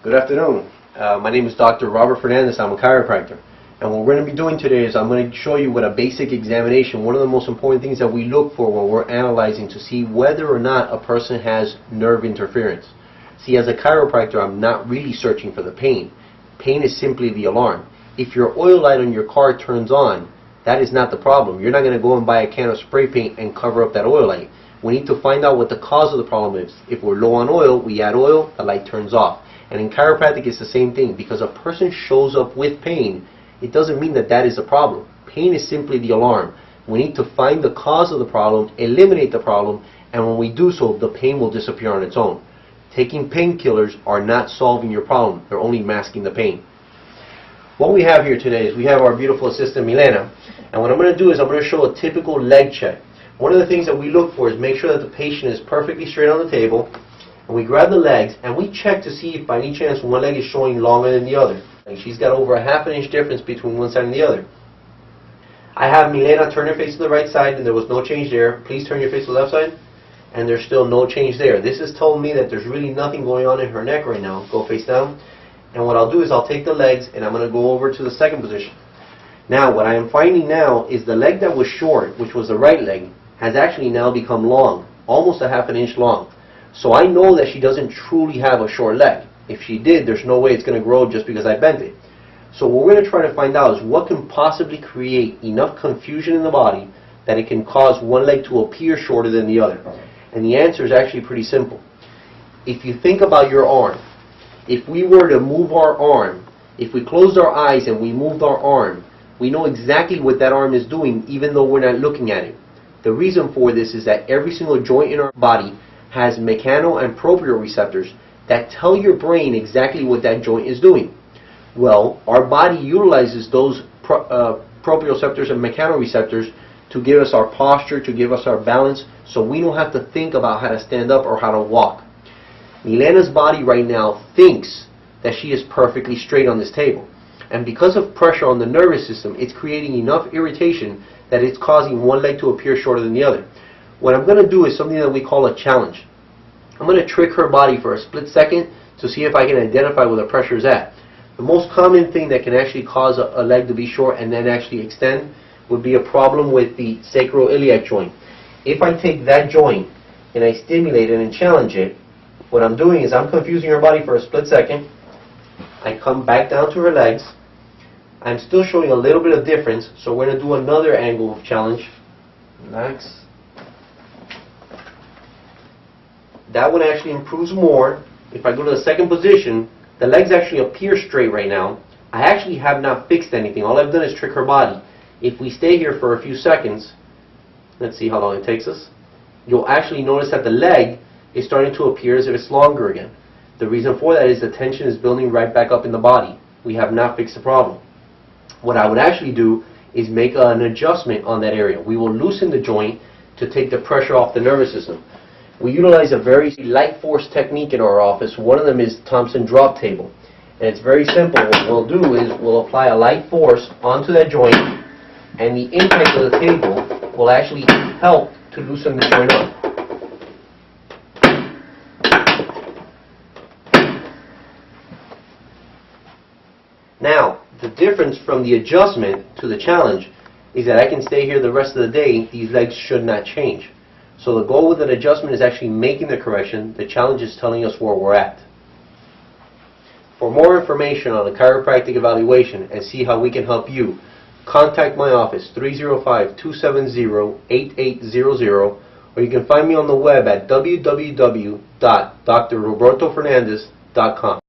Good afternoon. My name is Dr. Robert Fernandez. I'm a chiropractor. And what we're going to be doing today is I'm going to show you what a basic examination, one of the most important things that we look for when we're analyzing to see whether or not a person has nerve interference. See, as a chiropractor, I'm not really searching for the pain. Pain is simply the alarm. If your oil light on your car turns on, that is not the problem. You're not going to go and buy a can of spray paint and cover up that oil light. We need to find out what the cause of the problem is. If we're low on oil, we add oil, the light turns off. And in chiropractic, it's the same thing. Because a person shows up with pain, it doesn't mean that that is the problem. Pain is simply the alarm. We need to find the cause of the problem, eliminate the problem, and when we do so, the pain will disappear on its own. Taking painkillers are not solving your problem. They're only masking the pain. What we have here today is we have our beautiful assistant, Milena. And what I'm going to do is I'm going to show a typical leg check. One of the things that we look for is make sure that the patient is perfectly straight on the table. And we grab the legs and we check to see if by any chance one leg is showing longer than the other. Like she's got over a ½ inch difference between one side and the other. I have Milena turn her face to the right side and there was no change there. Please turn your face to the left side. And there's still no change there. This has told me that there's really nothing going on in her neck right now. Go face down. And what I'll do is I'll take the legs and I'm going to go over to the second position. Now what I am finding now is the leg that was short, which was the right leg, has actually now become long. Almost a ½ inch long. So I know that she doesn't truly have a short leg. If she did, there's no way it's going to grow just because I bent it. So what we're going to try to find out is what can possibly create enough confusion in the body that it can cause one leg to appear shorter than the other. And the answer is actually pretty simple. If you think about your arm, if we were to move our arm, if we closed our eyes and we moved our arm, we know exactly what that arm is doing even though we're not looking at it. The reason for this is that every single joint in our body has mechano and proprioceptors that tell your brain exactly what that joint is doing. Well, our body utilizes those proprioceptors and mechanoreceptors to give us our posture, to give us our balance, so we don't have to think about how to stand up or how to walk. Milena's body right now thinks that she is perfectly straight on this table. And because of pressure on the nervous system, it's creating enough irritation that it's causing one leg to appear shorter than the other. What I'm going to do is something that we call a challenge. I'm going to trick her body for a split second to see if I can identify where the pressure is at. The most common thing that can actually cause a leg to be short and then actually extend would be a problem with the sacroiliac joint. If I take that joint and I stimulate it and challenge it, what I'm doing is I'm confusing her body for a split second. I come back down to her legs. I'm still showing a little bit of difference, so we're going to do another angle of challenge. Relax. That one actually improves more. If I go to the second position, the legs actually appear straight right now. I actually have not fixed anything. All I've done is trick her body. If we stay here for a few seconds, let's see how long it takes us, you'll actually notice that the leg is starting to appear as if it's longer again. The reason for that is the tension is building right back up in the body. We have not fixed the problem. What I would actually do is make an adjustment on that area. We will loosen the joint to take the pressure off the nervous system. We utilize a very light force technique in our office. One of them is Thompson drop table. And it's very simple. What we'll do is we'll apply a light force onto that joint, and the impact of the table will actually help to loosen the joint up. Now, the difference from the adjustment to the challenge is that I can stay here the rest of the day. These legs should not change. So the goal with an adjustment is actually making the correction. The challenge is telling us where we're at. For more information on the chiropractic evaluation and see how we can help you, contact my office 305-270-8800, or you can find me on the web at www.drrobertofernandez.com.